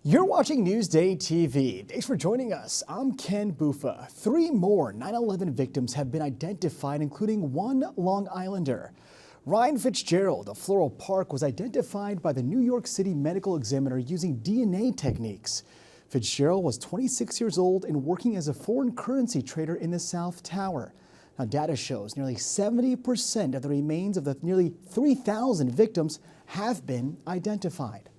You're watching Newsday TV. Thanks for joining us. I'm Ken Bufa. 3 more 9/11 victims have been identified, including one Long Islander. Ryan Fitzgerald of Floral Park was identified by the New York City Medical Examiner using DNA techniques. Fitzgerald was 26 years old and working as a foreign currency trader in the South Tower. Now, data shows nearly 70% of the remains of the nearly 3,000 victims have been identified.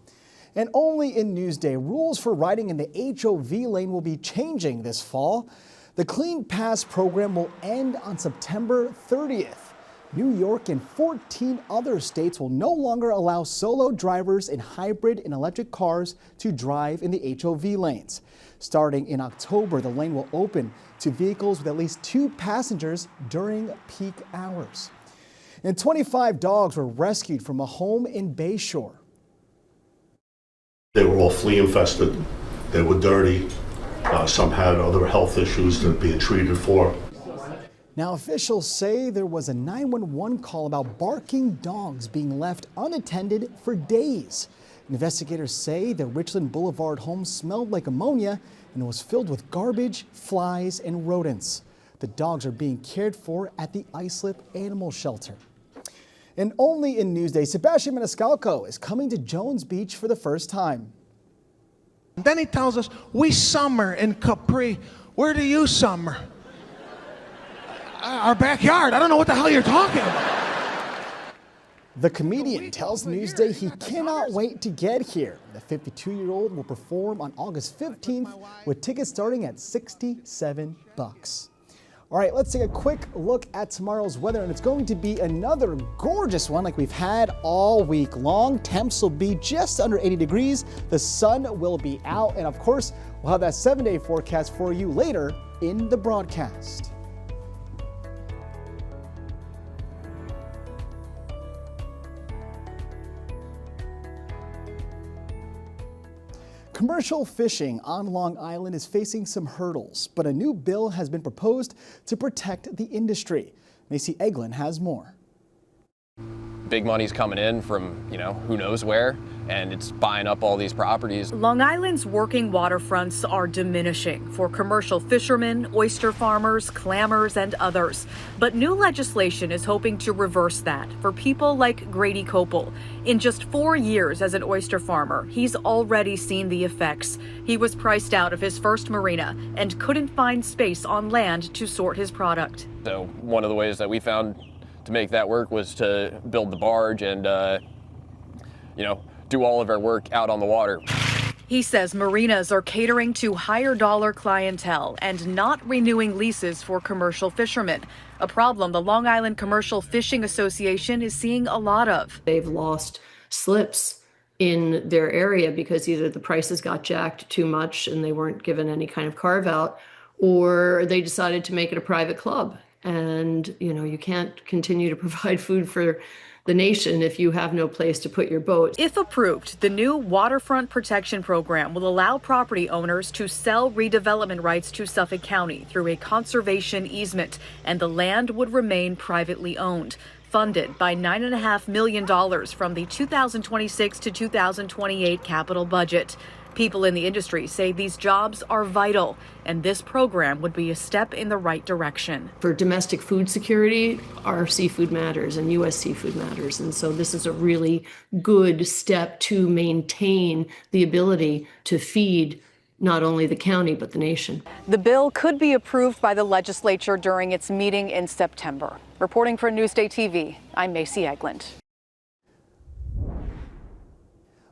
And only in Newsday, rules for riding in the HOV lane will be changing this fall. The Clean Pass program will end on September 30th. New York and 14 other states will no longer allow solo drivers in hybrid and electric cars to drive in the HOV lanes. Starting in October, the lane will open to vehicles with at least 2 passengers during peak hours. And 25 dogs were rescued from a home in Bayshore. They were all flea infested. They were dirty. Some had other health issues that are being treated for. Now, officials say there was a 911 call about barking dogs being left unattended for days. Investigators say the Richland Boulevard home smelled like ammonia and was filled with garbage, flies, and rodents. The dogs are being cared for at the Islip Animal Shelter. And only in Newsday, Sebastian Maniscalco is coming to Jones Beach for the first time. Then he tells us, we summer in Capri. Where do you summer? Our backyard. I don't know what the hell you're talking about. The comedian tells Newsday he cannot wait to get here. The 52-year-old will perform on August 15th with tickets starting at $67. All right, let's take a quick look at tomorrow's weather, and it's going to be another gorgeous one like we've had all week long. Temps will be just under 80 degrees. The sun will be out, and of course, we'll have that 7-day forecast for you later in the broadcast. Commercial fishing on Long Island is facing some hurdles, but a new bill has been proposed to protect the industry. Macy Eglin has more. Big money's coming in from, who knows where, and it's buying up all these properties. Long Island's working waterfronts are diminishing for commercial fishermen, oyster farmers, clammers, and others. But new legislation is hoping to reverse that for people like Grady Copel. In just 4 years as an oyster farmer, he's already seen the effects. He was priced out of his first marina and couldn't find space on land to sort his product. So one of the ways that we found to make that work was to build the barge and, do all of our work out on the water. He says marinas are catering to higher dollar clientele and not renewing leases for commercial fishermen, a problem the Long Island Commercial Fishing Association is seeing a lot of. They've lost slips in their area because either the prices got jacked too much and they weren't given any kind of carve out, or they decided to make it a private club. And, you can't continue to provide food for the nation if you have no place to put your boat. If approved, the new Waterfront Protection Program will allow property owners to sell redevelopment rights to Suffolk County through a conservation easement, and the land would remain privately owned. Funded by $9.5 million from the 2026 to 2028 capital budget. People in the industry say these jobs are vital, and this program would be a step in the right direction. For domestic food security, our seafood matters and U.S. seafood matters. And so this is a really good step to maintain the ability to feed not only the county, but the nation. The bill could be approved by the legislature during its meeting in September. Reporting for Newsday TV, I'm Macy Eglin.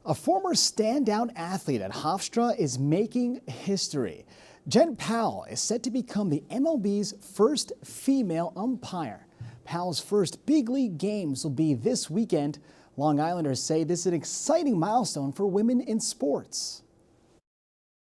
A former standout athlete at Hofstra is making history. Jen Powell is set to become the MLB's first female umpire. Powell's first big league games will be this weekend. Long Islanders say this is an exciting milestone for women in sports.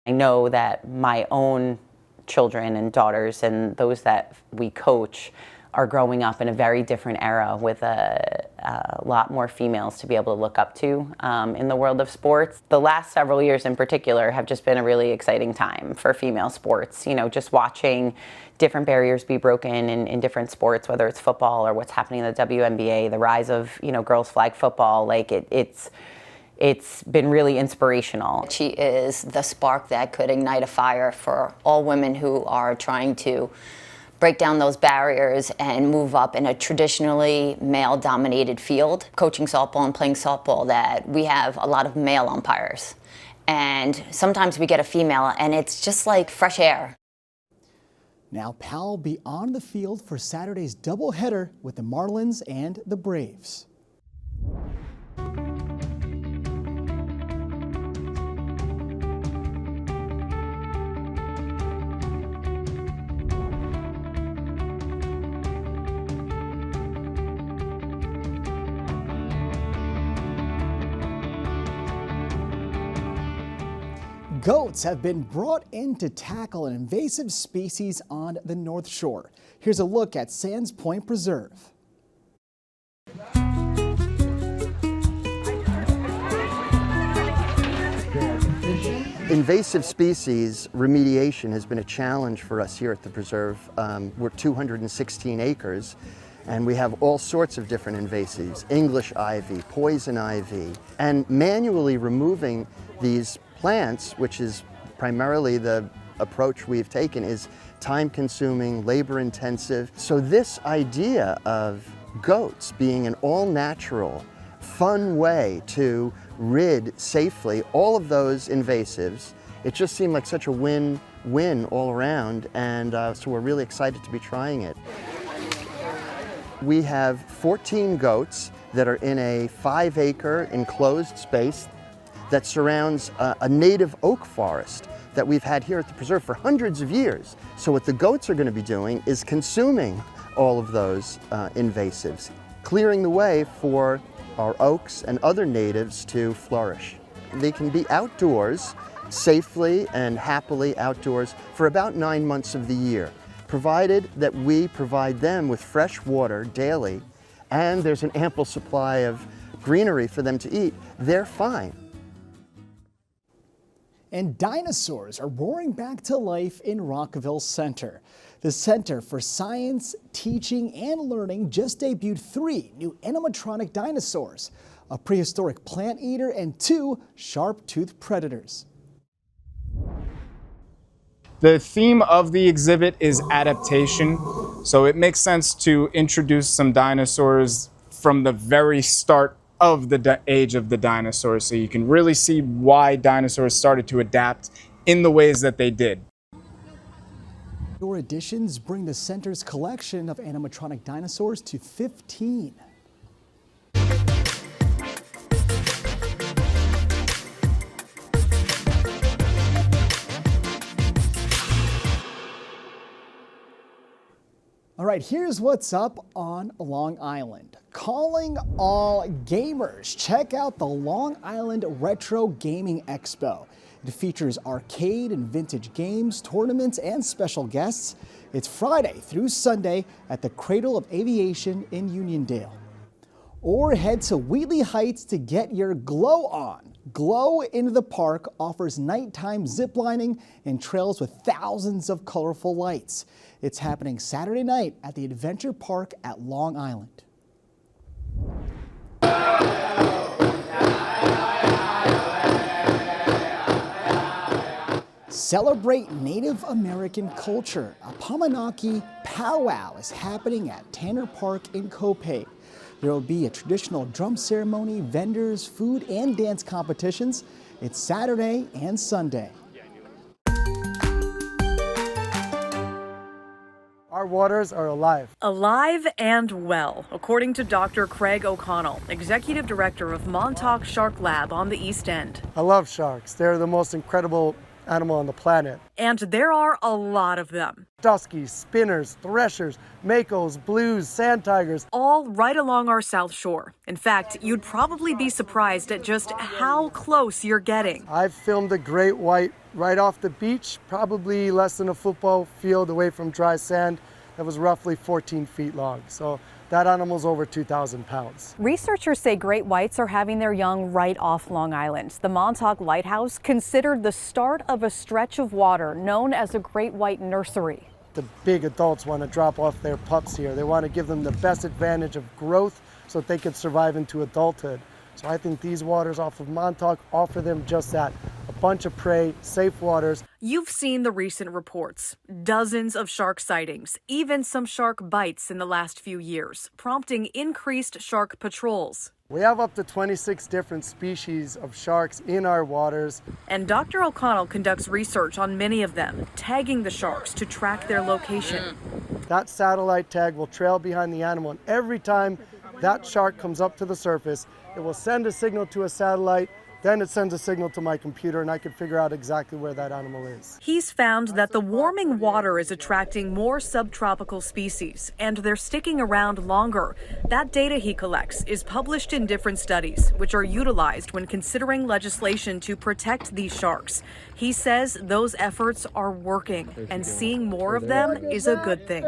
I know that my own children and daughters and those that we coach are growing up in a very different era with a lot more females to be able to look up to in the world of sports. The last several years in particular have just been a really exciting time for female sports. Just watching different barriers be broken in different sports, whether it's football or what's happening in the WNBA, the rise of, girls flag football, it's it's been really inspirational. She is the spark that could ignite a fire for all women who are trying to break down those barriers and move up in a traditionally male-dominated field. Coaching softball and playing softball, that we have a lot of male umpires. And sometimes we get a female, and it's just like fresh air. Now Powell will be on the field for Saturday's doubleheader with the Marlins and the Braves. Goats have been brought in to tackle an invasive species on the North Shore. Here's a look at Sands Point Preserve. Invasive species remediation has been a challenge for us here at the preserve. We're 216 acres, and we have all sorts of different invasives: English ivy, poison ivy, and manually removing these plants, which is primarily the approach we've taken, is time-consuming, labor-intensive. So this idea of goats being an all-natural, fun way to rid safely all of those invasives, it just seemed like such a win-win all around, and so we're really excited to be trying it. We have 14 goats that are in a 5-acre enclosed space that surrounds a native oak forest that we've had here at the preserve for hundreds of years. So what the goats are going to be doing is consuming all of those invasives, clearing the way for our oaks and other natives to flourish. They can be outdoors, safely and happily outdoors, for about 9 months of the year, provided that we provide them with fresh water daily and there's an ample supply of greenery for them to eat. They're fine. And dinosaurs are roaring back to life in Rockville Center. The Center for Science, Teaching, and Learning just debuted 3 new animatronic dinosaurs, a prehistoric plant eater and 2 sharp-toothed predators. The theme of the exhibit is adaptation, so it makes sense to introduce some dinosaurs from the very start of the age of the dinosaurs, so you can really see why dinosaurs started to adapt in the ways that they did. Your additions bring the center's collection of animatronic dinosaurs to 15. All right, here's what's up on Long Island. Calling all gamers. Check out the Long Island Retro Gaming Expo. It features arcade and vintage games, tournaments, and special guests. It's Friday through Sunday at the Cradle of Aviation in Uniondale. Or head to Wheatley Heights to get your glow on. Glow in the Park offers nighttime ziplining and trails with thousands of colorful lights. It's happening Saturday night at the Adventure Park at Long Island. Celebrate Native American culture. A Pamanaki powwow is happening at Tanner Park in Copiague. There will be a traditional drum ceremony, vendors, food, and dance competitions. It's Saturday and Sunday. Our waters are alive. Alive and well, according to Dr. Craig O'Connell, Executive Director of Montauk Shark Lab on the East End. I love sharks. They're the most incredible animal on the planet. And there are a lot of them. Duskies, spinners, threshers, makos, blues, sand tigers. All right along our South Shore. In fact, you'd probably be surprised at just how close you're getting. I've filmed a great white right off the beach, probably less than a football field away from dry sand. That was roughly 14 feet long. So that animal's over 2,000 pounds. Researchers say great whites are having their young right off Long Island. The Montauk Lighthouse considered the start of a stretch of water known as a great white nursery. The big adults want to drop off their pups here. They want to give them the best advantage of growth so that they can survive into adulthood. So I think these waters off of Montauk offer them just that, a bunch of prey, safe waters. You've seen the recent reports. Dozens of shark sightings, even some shark bites in the last few years, prompting increased shark patrols. We have up to 26 different species of sharks in our waters. And Dr. O'Connell conducts research on many of them, tagging the sharks to track their location. That satellite tag will trail behind the animal, and every time that shark comes up to the surface, it will send a signal to a satellite, then it sends a signal to my computer, and I can figure out exactly where that animal is. He's found that the warming water is attracting more subtropical species, and they're sticking around longer. That data he collects is published in different studies, which are utilized when considering legislation to protect these sharks. He says those efforts are working, and seeing more of them is a good thing.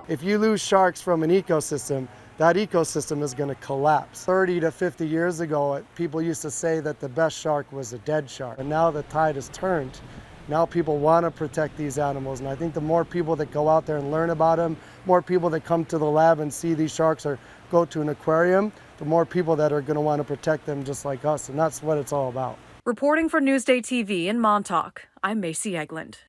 If you lose sharks from an ecosystem, that ecosystem is going to collapse. 30 to 50 years ago, people used to say that the best shark was a dead shark. And now the tide has turned. Now people want to protect these animals. And I think the more people that go out there and learn about them, more people that come to the lab and see these sharks or go to an aquarium, the more people that are going to want to protect them just like us. And that's what it's all about. Reporting for NewsdayTV in Montauk, I'm Macy Egland.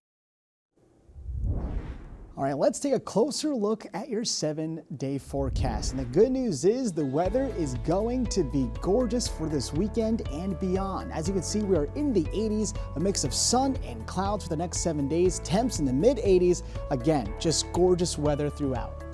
All right, let's take a closer look at your 7-day forecast. And the good news is the weather is going to be gorgeous for this weekend and beyond. As you can see, we are in the 80s, a mix of sun and clouds for the next 7 days. Temps in the mid 80s. Again, just gorgeous weather throughout.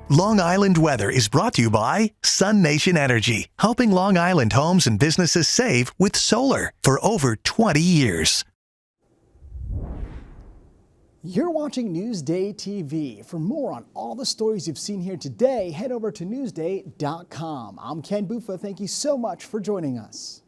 Long Island weather is brought to you by Sun Nation Energy, helping Long Island homes and businesses save with solar for over 20 years. You're watching Newsday TV. For more on all the stories you've seen here today, head over to Newsday.com. I'm Ken Buffa. Thank you so much for joining us.